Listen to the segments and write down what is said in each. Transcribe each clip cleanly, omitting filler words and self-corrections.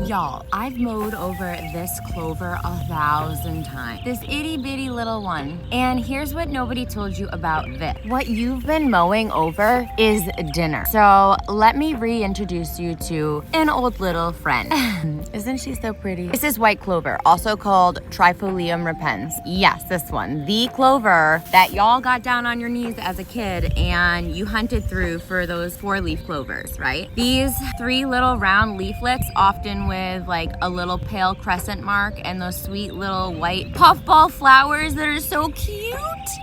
Y'all, I've mowed over this clover 1,000 times. This itty bitty little one. And here's what nobody told you about this. What you've been mowing over is dinner. So let me reintroduce you to an old little friend. Isn't she so pretty? This is white clover, also called Trifolium repens. Yes, this one. The clover that y'all got down on your knees as a kid and you hunted through for those 4-leaf clovers, right? These 3 little round leaflets, often with like a little pale crescent mark and those sweet little white puffball flowers that are so cute.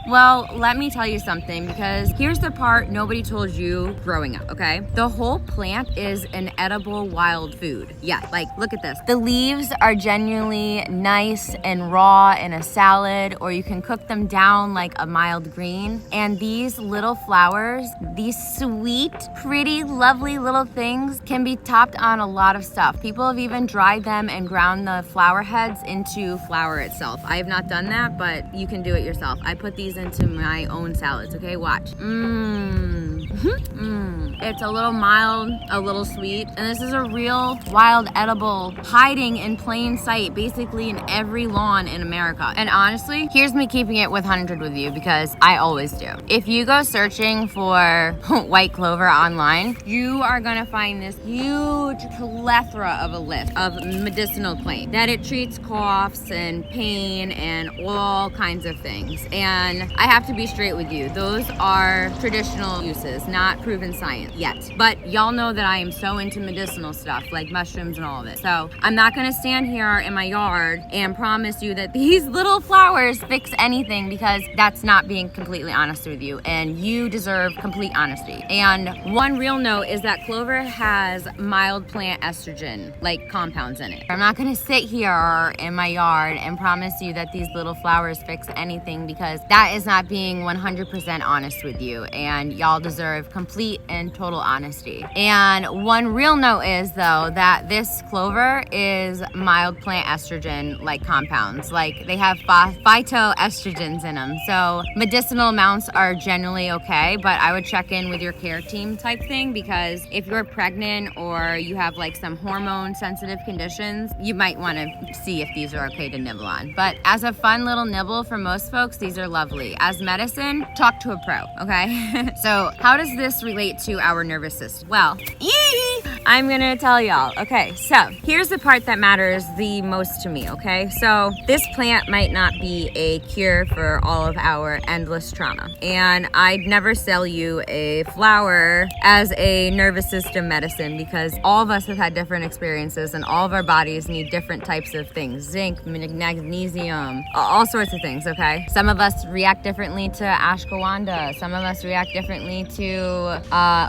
Well, let me tell you something, because here's the part nobody told you growing up, okay? The whole plant is an edible wild food. Yeah, like look at this. The leaves are genuinely nice and raw in a salad, or you can cook them down like a mild green. And these little flowers, these sweet, pretty, lovely little things can be topped on a lot of stuff. People have even dried them and ground the flower heads into flour itself. I have not done that, but you can do it yourself. I put these into my own salads, okay? Watch. It's a little mild, a little sweet, and this is a real wild edible hiding in plain sight, basically in every lawn in America. And honestly, here's me keeping it 100 with you, because I always do. If you go searching for white clover online, you are gonna find this huge plethora of a list of medicinal claims that it treats coughs and pain and all kinds of things. And I have to be straight with you, those are traditional uses, not proven science yet. But y'all know that I am so into medicinal stuff like mushrooms and all of it. So I'm not gonna stand here in my yard and promise you that these little flowers fix anything, because that's not being completely honest with you, and you deserve complete honesty. And one real note is that clover has mild plant estrogen like compounds in it. I'm not gonna sit here in my yard and promise you that these little flowers fix anything, because that is not being 100% honest with you, and y'all deserve complete and total honesty. And one real note is though that this clover is mild plant estrogen like compounds, like they have phytoestrogens in them. So medicinal amounts are generally okay, but I would check in with your care team type thing, because if you're pregnant or you have like some hormone-sensitive conditions, you might want to see if these are okay to nibble on. But as a fun little nibble for most folks, these are lovely. As medicine, talk to a pro, okay? So how does this relate to our nervous system? Well, I'm gonna tell y'all. Okay, so here's the part that matters the most to me, okay? So this plant might not be a cure for all of our endless trauma, and I'd never sell you a flower as a nervous system medicine, because all of us have had different experiences and all of our bodies need different types of things: zinc, magnesium, all sorts of things, okay? Some of us react differently to ashwagandha, some of us react differently to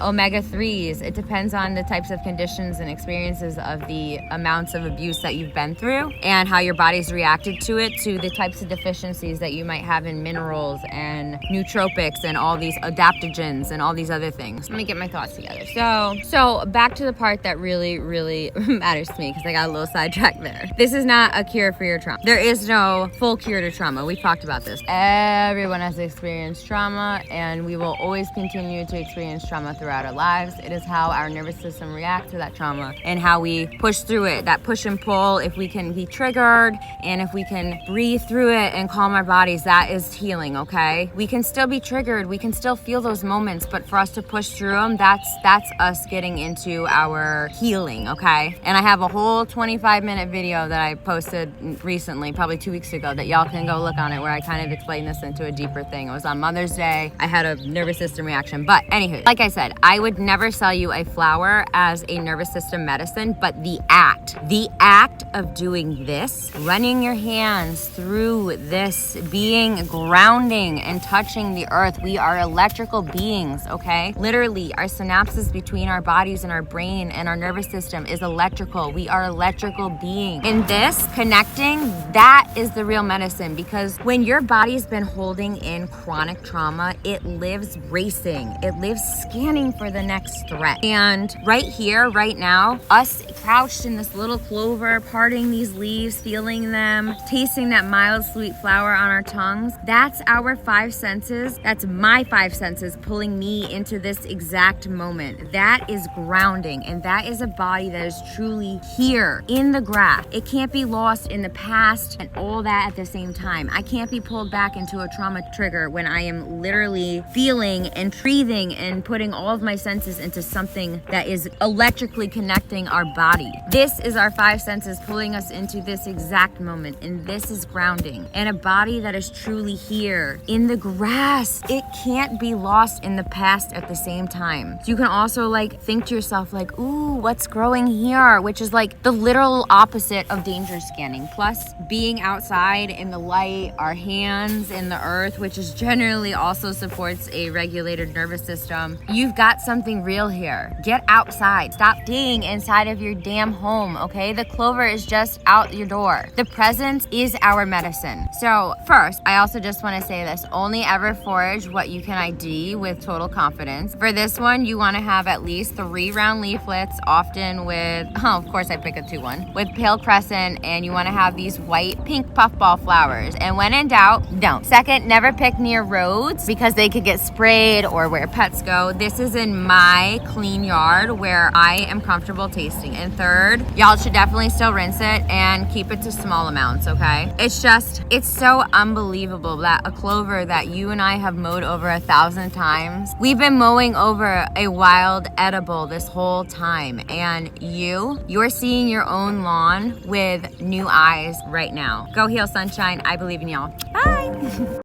omega-3s. It depends on the types of conditions and experiences of the amounts of abuse that you've been through and how your body's reacted to it, to the types of deficiencies that you might have in minerals and nootropics and all these adaptogens and all these other things. Let me get my thoughts together. So back to the part that really matters to me, because I got a little sidetracked there. This is not a cure for your trauma. There is no full cure to trauma. We've talked about this. Everyone has experienced trauma, and we will always continue to experience trauma throughout our lives. It is how our nervous system reacts to that trauma and how we push through it. That push and pull, if we can be triggered and if we can breathe through it and calm our bodies, that is healing, okay? We can still be triggered, we can still feel those moments, but for us to push through them, that's us getting into our healing, okay? And I have a whole 25-minute video that I posted recently, probably 2 weeks ago, that y'all can go look on it, where I kind of explain this into a deeper thing. It was on Mother's Day. I had a nervous system reaction. But anywho, like I said, I would never sell you a flower as a nervous system medicine, but the act of doing this, running your hands through this, being grounding and touching the earth. We are electrical beings, okay? Literally, our synapses between our bodies and our brain and our nervous system is electrical. We are electrical beings. And this connecting, that is the real medicine, because when your body's been holding in chronic trauma, it lives racing. It lives scanning for the next threat. And right here, right now, us crouched in this little clover, parting these leaves, feeling them, tasting that mild sweet flower on our tongues. That's our five senses. That's my five senses pulling me into this exact moment. That is grounding, and that is a body that is truly here in the graph. It can't be lost in the past and all that at the same time. I can't be pulled back into a trauma trigger when I am literally feeling and breathing and putting all of my senses into something that is electrically connecting our body. This is our five senses pulling us into this exact moment, and this is grounding. And a body that is truly here in the grass, it can't be lost in the past at the same time. So you can also like think to yourself like, ooh, what's growing here? Which is like the literal opposite of danger scanning. Plus being outside in the light, our hands in the earth, which is generally also supports a regulated nervous system. You've got something real here. Get outside. Stop staying inside of your damn home, okay? The clover is just out your door. The presence is our medicine. So first, I also just want to say this, only ever forage what you can ID with total confidence. For this one, you want to have at least 3 round leaflets, often with, of course I pick a 2-1, with pale crescent, and you want to have these white pink puffball flowers. And when in doubt, don't. Second, never pick near roads because they could get sprayed or where pets go. This is in my clean yard where I am comfortable tasting. And third, y'all should definitely still rinse it and keep it to small amounts, okay? It's so unbelievable that a clover that you and I have mowed over 1,000 times, we've been mowing over a wild edible this whole time, and you're seeing your own lawn with new eyes right now. Go heal, sunshine. I believe in y'all. Bye.